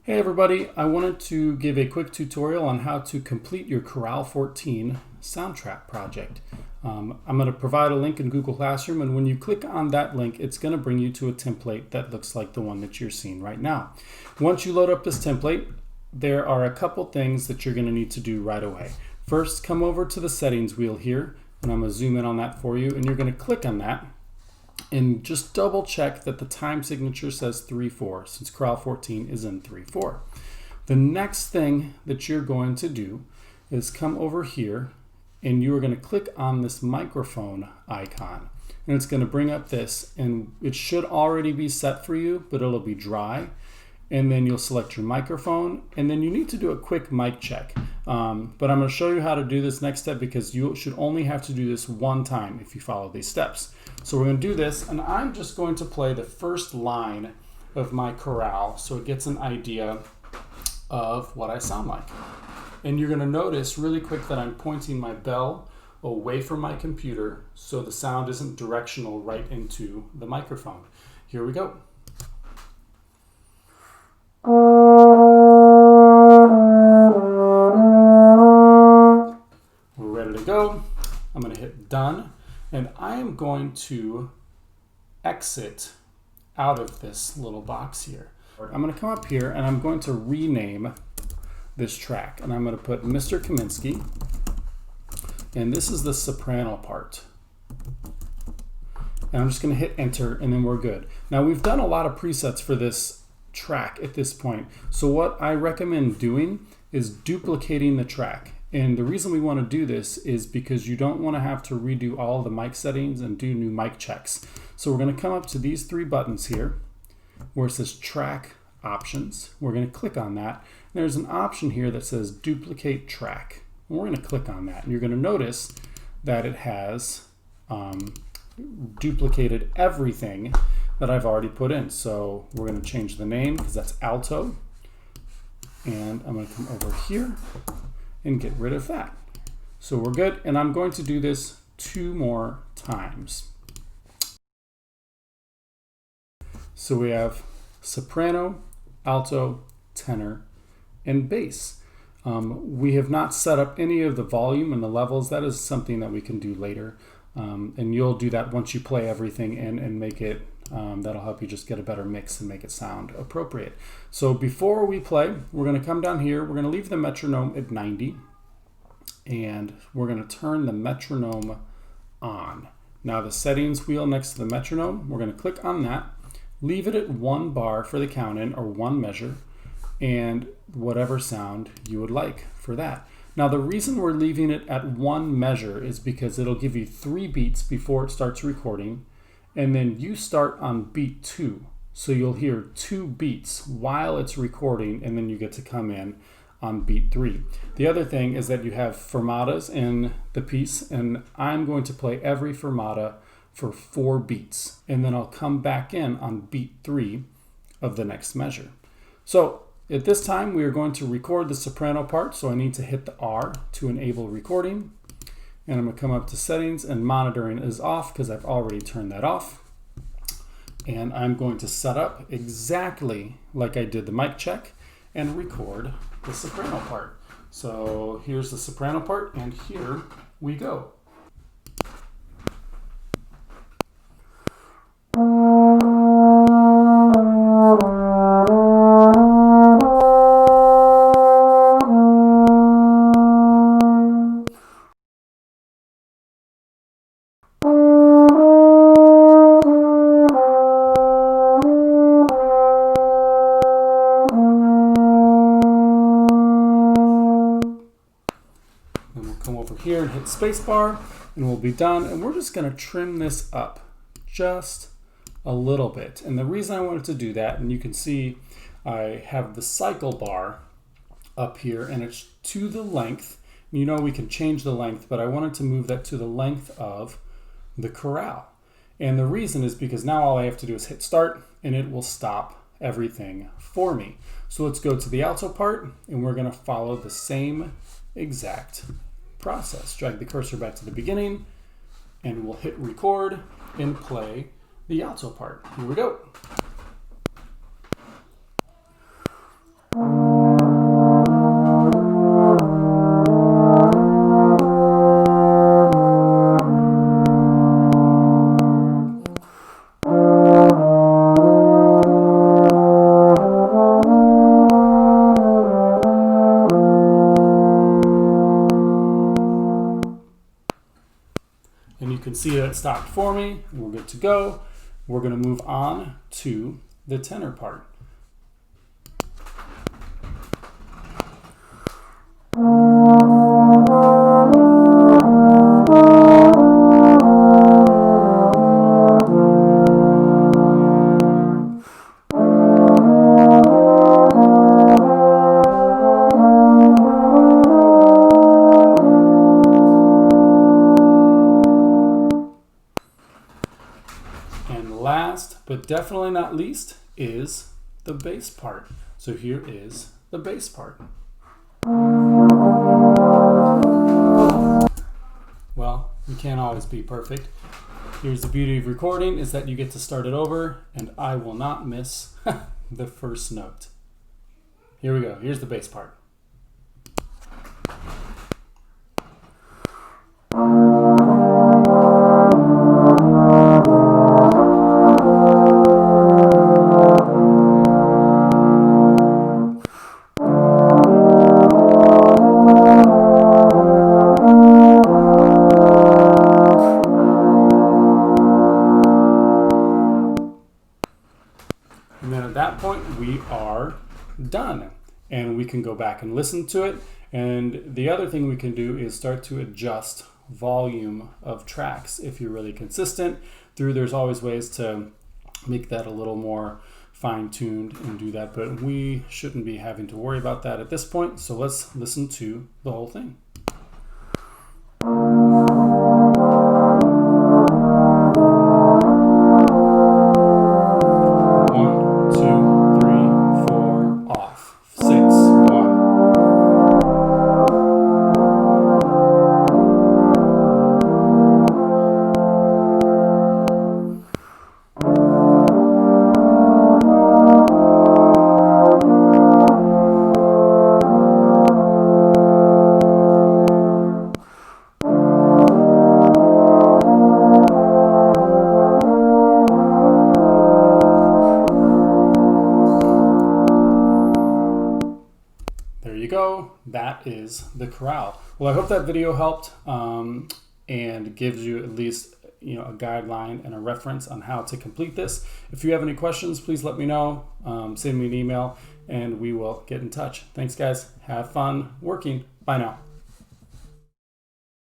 Hey everybody, I wanted to give a quick tutorial on how to complete your Chorale 14 soundtrack project. I'm going to provide a link in Google Classroom, and when you click on that link, it's going to bring you to a template that looks like the one that you're seeing right now. Once you load up this template, there are a couple things that you're going to need to do right away. First, come over to the settings wheel here, and I'm going to zoom in on that for you, and you're going to click on that. And just double check that the time signature says 3/4, since Chorale 14 is in 3/4. The next thing that you're going to do is come over here and you are going to click on this microphone icon. And it's going to bring up this, and it should already be set for you, but it'll be dry. And then you'll select your microphone, and then you need to do a quick mic check. But I'm going to show you how to do this next step, because you should only have to do this one time if you follow these steps. So we're going to do this, and I'm just going to play the first line of my chorale so it gets an idea of what I sound like. And you're going to notice really quick that I'm pointing my bell away from my computer so the sound isn't directional right into the microphone. Here we go. We're ready to go. I'm going to hit done, and I am going to exit out of this little box here. I'm going to come up here and I'm going to rename this track, and I'm going to put Mr. Kaminsky, and this is the soprano part. And I'm just going to hit enter, and then we're good. Now we've done a lot of presets for this track at this point, so what I recommend doing is duplicating the track. And the reason we want to do this is because you don't want to have to redo all the mic settings and do new mic checks. So we're going to come up to these three buttons here where it says track options. We're going to click on that. And there's an option here that says duplicate track. And we're going to click on that, and you're going to notice that it has duplicated everything that I've already put in. So we're going to change the name because that's alto, and I'm going to come over here and get rid of that. So we're good, and I'm going to do this 2 more times. So we have soprano, alto, tenor, and bass. We have not set up any of the volume and the levels. That is something that we can do later. And you'll do that once you play everything and make it, that'll help you just get a better mix and make it sound appropriate. So before we play, we're going to come down here, we're going to leave the metronome at 90, and we're going to turn the metronome on. Now the settings wheel next to the metronome, we're going to click on that, leave it at 1 bar for the count in, or 1 measure, and whatever sound you would like for that. Now the reason we're leaving it at 1 measure is because it'll give you 3 beats before it starts recording, and then you start on beat 2. So you'll hear 2 beats while it's recording, and then you get to come in on beat 3. The other thing is that you have fermatas in the piece, and I'm going to play every fermata for 4 beats, and then I'll come back in on beat 3 of the next measure. So at this time, we are going to record the soprano part, so I need to hit the R to enable recording. And I'm going to come up to settings, and monitoring is off because I've already turned that off. And I'm going to set up exactly like I did the mic check and record the soprano part. So here's the soprano part, and here we go. And we'll come over here and hit spacebar, and we'll be done. And we're just going to trim this up just a little bit. And the reason I wanted to do that, and you can see I have the cycle bar up here, and it's to the length. You know, we can change the length, but I wanted to move that to the length of the chorale. And the reason is because now all I have to do is hit start, and it will stop everything for me. So let's go to the alto part, and we're going to follow the same exact process. Drag the cursor back to the beginning, and we'll hit record and play the alto part. Here we go. see that it stopped for me. We're good to go. We're going to move on to the tenor part. And last, but definitely not least, is the bass part. So here is the bass part. Well, we can't always be perfect. Here's the beauty of recording, is that you get to start it over, and I will not miss the first note. Here we go. Here's the bass part. And then at that point, we are done. And we can go back and listen to it. And the other thing we can do is start to adjust volume of tracks. If you're really consistent there's always ways to make that a little more fine-tuned and do that. But we shouldn't be having to worry about that at this point. So let's listen to the whole thing. There you go. That is the chorale. Well, I hope that video helped and gives you at least a guideline and a reference on how to complete this. If you have any questions, please let me know. Send me an email and we will get in touch. Thanks, guys. Have fun working. Bye now.